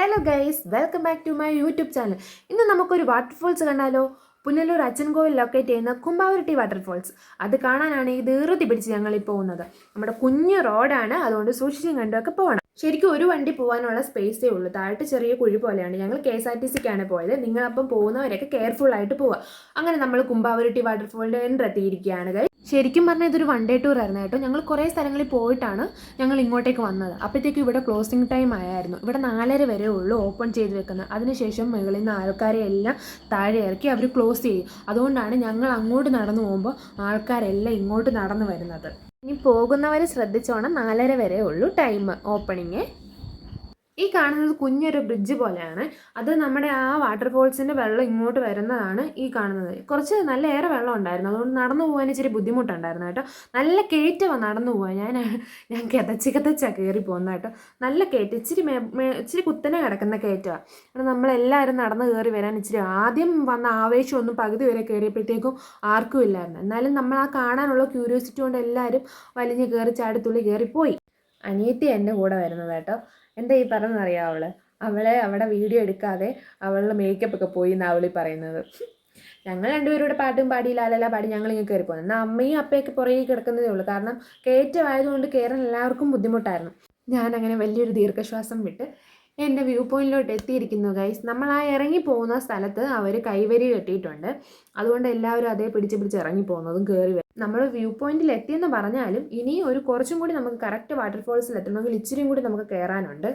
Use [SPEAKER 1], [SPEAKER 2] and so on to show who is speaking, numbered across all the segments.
[SPEAKER 1] Hello guys, welcome back to my YouTube channel. ഇന്ന് നമുക്കൊരു waterfalls കണ്ടാലോ? പുനലൂർ അച്ചൻകോവിൽ ലൊക്കേറ്റ് ചെയ്യുന്ന കുംഭാവുരുട്ടി വാട്ടർഫോൾസ്. അത് കാണാനാണ് ഈ ധൃതി പിടിച്ച് ഞങ്ങൾ ഈ പോകുന്നത്. നമ്മുടെ കുഞ്ഞു റോഡാണ്, അതുകൊണ്ട് സൂക്ഷിച്ചും കണ്ടുമൊക്കെ പോകണം. ശരിക്കും ഒരു വണ്ടി പോകാനുള്ള സ്പേസേ ഉള്ളൂ. താഴത്ത് ചെറിയ കുഴി പോലെയാണ്. ഞങ്ങൾ KSRTCക്കാണ് പോയത്. നിങ്ങളപ്പം പോകുന്നവരൊക്കെ കെയർഫുൾ ആയിട്ട് പോവുക. അങ്ങനെ നമ്മൾ കുംഭാവുരുട്ടി വാട്ടർഫോളിൻ്റെ എത്തിയിരിക്കുകയാണ് ഗൈസ്. ശരിക്കും പറഞ്ഞാൽ ഇതൊരു വൺ ഡേ ടൂർ ആയിരുന്നു കേട്ടോ. ഞങ്ങൾ കുറേ സ്ഥലങ്ങളിൽ പോയിട്ടാണ് ഞങ്ങൾ ഇങ്ങോട്ടേക്ക് വന്നത്. അപ്പോഴത്തേക്കും ഇവിടെ ക്ലോസിംഗ് ടൈം ആയിരുന്നു. ഇവിടെ 4:30 വരെ ഉള്ളൂ ഓപ്പൺ ചെയ്ത് വെക്കുന്നത്. അതിനുശേഷം മുകളിൽ നിന്ന് ആൾക്കാരെ എല്ലാം താഴെ ഇറക്കി അവർ ക്ലോസ് ചെയ്യും. അതുകൊണ്ടാണ് ഞങ്ങൾ അങ്ങോട്ട് നടന്നു പോകുമ്പോൾ ആൾക്കാരെല്ലാം ഇങ്ങോട്ട് നടന്നു വരുന്നത്. ഇനി പോകുന്നവർ ശ്രദ്ധിച്ചോണം, 4:30 വരെ ഉള്ളൂ ടൈം ഓപ്പണിങ്. ഈ കാണുന്നത് കുഞ്ഞൊരു ബ്രിഡ്ജ് പോലെയാണ്. അത് നമ്മുടെ ആ വാട്ടർഫോൾസിൻ്റെ വെള്ളം ഇങ്ങോട്ട് വരുന്നതാണ് ഈ കാണുന്നത്. കുറച്ച് നല്ല ഏറെ വെള്ളം ഉണ്ടായിരുന്നു, അതുകൊണ്ട് നടന്നു പോകാൻ ഇച്ചിരി ബുദ്ധിമുട്ടുണ്ടായിരുന്നു കേട്ടോ. നല്ല കയറ്റമാണ് നടന്നു പോകാൻ. ഞാൻ കിതച്ചാണ് കയറി പോകുന്നത് കേട്ടോ. നല്ല കയറ്റം, ഇച്ചിരി കുത്തനെ കിടക്കുന്ന കയറ്റമാണ്. നമ്മളെല്ലാവരും നടന്ന് കയറി വരാൻ ഇച്ചിരി ആദ്യം വന്ന ആവേശമൊന്നും പകുതി വരെ കയറിയപ്പോഴത്തേക്കും ആർക്കും ഇല്ലായിരുന്നു. എന്നാലും നമ്മൾ ആ കാണാനുള്ള ക്യൂരിയോസിറ്റി കൊണ്ട് എല്ലാവരും വലിഞ്ഞ് കയറി ചാടിത്തുള്ളി കയറിപ്പോയി. അനിയത്തി എൻ്റെ കൂടെ വരുന്നത് കേട്ടോ. എന്താ ഈ പറഞ്ഞതെന്നറിയാം, അവളെ അവിടെ വീഡിയോ എടുക്കാതെ അവളുടെ മേക്കപ്പ് ഒക്കെ പോയി എന്നാണ് അവളീ പറയുന്നത്. ഞങ്ങൾ രണ്ടുപേരുടെ പാട്ടും പാടി ലാലല പാടി ഞങ്ങൾ ഇങ്ങനെ കയറി പോകുന്നത്. എന്നാൽ അമ്മയും അപ്പയൊക്കെ പുറകെ കിടക്കുന്നതേ ഉള്ളൂ. കാരണം കയറ്റമായതുകൊണ്ട് കയറാൻ എല്ലാവർക്കും ബുദ്ധിമുട്ടായിരുന്നു. ഞാനങ്ങനെ വലിയൊരു ദീർഘശ്വാസം വിട്ട് എൻ്റെ വ്യൂ പോയിന്റിലോട്ട് എത്തിയിരിക്കുന്നു ഗൈസ്. നമ്മൾ ആ ഇറങ്ങി പോകുന്ന സ്ഥലത്ത് അവർ കൈവരി കെട്ടിയിട്ടുണ്ട്. അതുകൊണ്ട് എല്ലാവരും അതേ പിടിച്ച് ഇറങ്ങി പോകുന്നതും കയറി വരും. നമ്മൾ വ്യൂ പോയിന്റിൽ എത്തിയെന്ന് പറഞ്ഞാലും ഇനി ഒരു കുറച്ചും കൂടി നമുക്ക് കറക്റ്റ് വാട്ടർഫോൾസിൽ എത്തണമെങ്കിൽ ഇച്ചിരിയും കൂടി നമുക്ക് കയറാനുണ്ട്.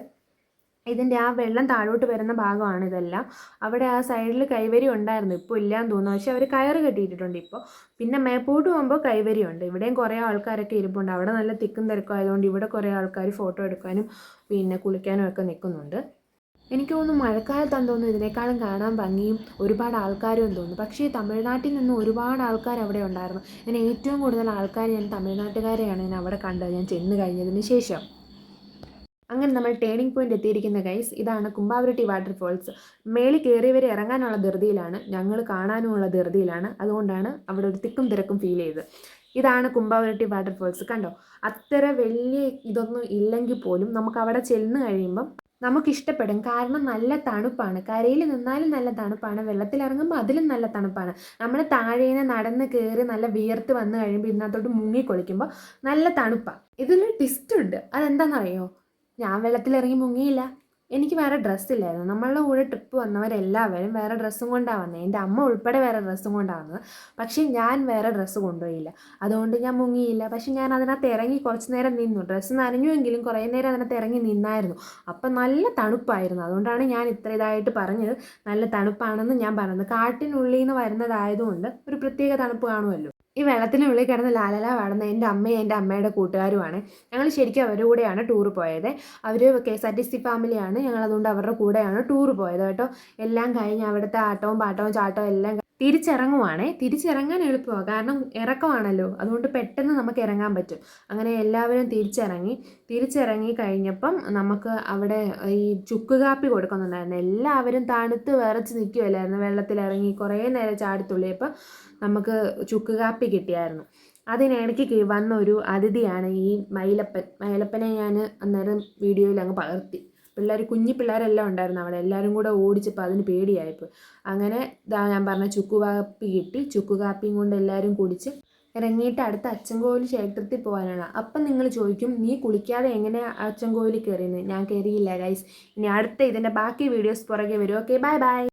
[SPEAKER 1] ഇതിൻ്റെ ആ വെള്ളം താഴോട്ട് വരുന്ന ഭാഗമാണ് ഇതെല്ലാം. അവിടെ ആ സൈഡിൽ കൈവരി ഉണ്ടായിരുന്നു, ഇപ്പോൾ ഇല്ലയെന്ന് തോന്നുന്നു. പക്ഷേ അവർ കയറ് കെട്ടിയിട്ടുണ്ട് ഇപ്പോൾ. പിന്നെ മേപ്പോട്ട് പോകുമ്പോൾ കൈവരി ഉണ്ട്. ഇവിടെയും കുറേ ആൾക്കാരൊക്കെ ഇരിപ്പുണ്ട്. അവിടെ നല്ല തിക്കും തിരക്കും ആയതുകൊണ്ട് ഇവിടെ കുറേ ആൾക്കാർ ഫോട്ടോ എടുക്കാനും പിന്നെ കുളിക്കാനും ഒക്കെ നിൽക്കുന്നുണ്ട്. എനിക്ക് തോന്നുന്നു മഴക്കാലത്താന്ന് തോന്നുന്നു ഇതിനേക്കാളും കാണാൻ ഭംഗിയും ഒരുപാട് ആൾക്കാരും തോന്നുന്നു. പക്ഷേ തമിഴ്നാട്ടിൽ നിന്ന് ഒരുപാട് ആൾക്കാർ അവിടെ ഉണ്ടായിരുന്നു. ഞാൻ ഏറ്റവും കൂടുതൽ ആൾക്കാർ തമിഴ്നാട്ടുകാരെയാണ് ഞാൻ അവിടെ കണ്ടത്, ഞാൻ ചെന്ന് കഴിഞ്ഞതിന് ശേഷം. അങ്ങനെ നമ്മൾ ടേണിംഗ് പോയിന്റ് എത്തിയിരിക്കുന്ന ഗൈസ്. ഇതാണ് കുംഭാവുരുട്ടി വാട്ടർഫോൾസ്. മേളിൽ കയറിയവർ ഇറങ്ങാനുള്ള ധൃതിയിലാണ്, ഞങ്ങൾ കാണാനുമുള്ള ധൃതിയിലാണ്. അതുകൊണ്ടാണ് അവിടെ ഒരു തിക്കും തിരക്കും ഫീൽ ചെയ്തത്. ഇതാണ് കുംഭാവുരുട്ടി വാട്ടർഫോൾസ്. കണ്ടോ, അത്ര വലിയ ഇതൊന്നും ഇല്ലെങ്കിൽ പോലും നമുക്ക് അവിടെ ചെന്ന് കഴിയുമ്പം നമുക്കിഷ്ടപ്പെടും. കാരണം നല്ല തണുപ്പാണ്. കരയിൽ നിന്നാലും നല്ല തണുപ്പാണ്, വെള്ളത്തിലിറങ്ങുമ്പോൾ അതിലും നല്ല തണുപ്പാണ്. നമ്മൾ താഴേന്ന് നടന്ന് കയറി നല്ല വിയർത്ത് വന്നു കഴിയുമ്പോൾ ഇതിനകത്തോട്ട് മുങ്ങിക്കൊളിക്കുമ്പോൾ നല്ല തണുപ്പാണ്. ഇതിലൊരു ട്വിസ്റ്റ് ഉണ്ട്. അതെന്താണെന്നറിയോ? ഞാൻ വെള്ളത്തിലിറങ്ങി മുങ്ങിയില്ല. എനിക്ക് വേറെ ഡ്രസ്സില്ലായിരുന്നു. നമ്മളുടെ കൂടെ ട്രിപ്പ് വന്നവരെല്ലാവരും വേറെ ഡ്രസ്സും കൊണ്ടാണ് വന്നത്. എൻ്റെ അമ്മ ഉൾപ്പെടെ വേറെ ഡ്രസ്സും കൊണ്ടാണ് വന്നത്. പക്ഷേ ഞാൻ വേറെ ഡ്രസ്സ് കൊണ്ടുപോയില്ല. അതുകൊണ്ട് ഞാൻ മുങ്ങിയില്ല. പക്ഷേ ഞാൻ അതിനകത്ത് ഇറങ്ങി കുറച്ച് നേരം നിന്നു. ഡ്രസ്സ് നനഞ്ഞുവെങ്കിലും കുറേ നേരം അതിനകത്ത് ഇറങ്ങി നിന്നായിരുന്നു. അപ്പം നല്ല തണുപ്പായിരുന്നു. അതുകൊണ്ടാണ് ഞാൻ ഇത്ര ഇതായിട്ട് പറഞ്ഞത്, നല്ല തണുപ്പാണെന്ന് ഞാൻ പറഞ്ഞത്. കാട്ടിനുള്ളിൽ നിന്ന് വരുന്നതായതുകൊണ്ട് ഒരു പ്രത്യേക തണുപ്പ് കാണുമല്ലോ. ഈ വെള്ളത്തിനുള്ളിൽ കിടന്ന് ലാലല പാടുന്ന എൻ്റെ അമ്മയും എൻ്റെ അമ്മയുടെ കൂട്ടുകാരുമാണ്. ഞങ്ങൾ ശരിക്കും അവരുടെ കൂടെയാണ് ടൂർ പോയത്. അവർ KSRTC ഫാമിലിയാണ്. ഞങ്ങൾ അതുകൊണ്ട് അവരുടെ കൂടെയാണ് ടൂർ പോയത് കേട്ടോ. എല്ലാം കഴിഞ്ഞ് അവിടുത്തെ ആട്ടവും പാട്ടവും ചാട്ടവും എല്ലാം തിരിച്ചിറങ്ങാൻ എളുപ്പമാണ്. കാരണം ഇറക്കമാണല്ലോ, അതുകൊണ്ട് പെട്ടെന്ന് നമുക്ക് ഇറങ്ങാൻ പറ്റും. അങ്ങനെ എല്ലാവരും തിരിച്ചിറങ്ങി കഴിഞ്ഞപ്പം നമുക്ക് അവിടെ ഈ ചുക്ക് കാപ്പി കൊടുക്കുന്നുണ്ടായിരുന്നു. എല്ലാവരും തണുത്ത് വിറച്ച് നിൽക്കുമല്ലായിരുന്നു. വെള്ളത്തിലിറങ്ങി കുറേ നേരം ചാടിത്തുള്ളിയപ്പോൾ നമുക്ക് ചുക്ക് കാപ്പി കിട്ടിയായിരുന്നു. അതിനിടയ്ക്ക് വന്ന ഒരു അതിഥിയാണ് ഈ മയിലപ്പനെ ഞാൻ അന്നേരം വീഡിയോയിൽ അങ്ങ് പകർത്തി. കുഞ്ഞു പിള്ളേരെല്ലാം ഉണ്ടായിരുന്നു അവിടെ. എല്ലാവരും കൂടെ ഓടിച്ചപ്പോൾ അതിന് പേടിയായിപ്പോൾ. അങ്ങനെ ഞാൻ പറഞ്ഞ ചുക്ക് കാപ്പി കിട്ടി. ചുക്ക് കാപ്പിയും കൊണ്ട് എല്ലാവരും കുടിച്ച് ഇറങ്ങിയിട്ട് അടുത്ത അച്ചൻകോവിൽ ക്ഷേത്രത്തിൽ പോകാനാണ്. അപ്പം നിങ്ങൾ ചോദിക്കും, നീ കുളിക്കാതെ എങ്ങനെ അച്ചൻകോവിൽ കയറിയെന്ന്? ഞാൻ കയറിയില്ല ഗൈസ്. ഇനി അടുത്ത ഇതിൻ്റെ ബാക്കി വീഡിയോസ് പുറകെ വരും. Okay, bye bye.